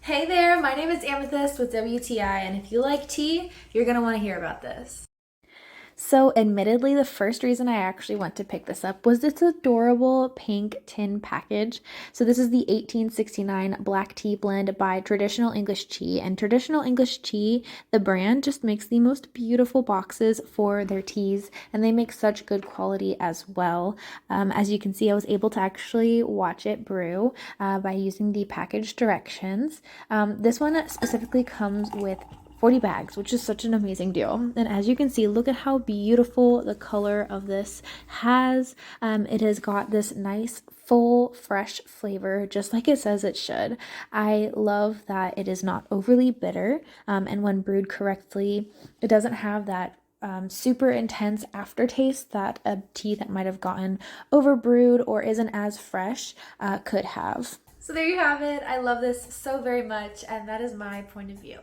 Hey there, my name is Amethyst with WTI, and if you like tea, you're going to want to hear about this. So, admittedly, the first reason I actually went to pick this up was this adorable pink tin package. So, this is the 1869 black tea blend by Traditional English Tea. And Traditional English Tea, the brand, just makes the most beautiful boxes for their teas, and they make such good quality as well. As you can see, I was able to actually watch it brew by using the package directions. This one specifically comes with 40 bags, which is such an amazing deal. And as you can see, look at how beautiful the color of this has. It has got this nice, full, fresh flavor, just like it says it should. I love that it is not overly bitter, and when brewed correctly, it doesn't have that super intense aftertaste that a tea that might have gotten overbrewed or isn't as fresh could have. So there you have it. I love this so very much, and that is my point of view.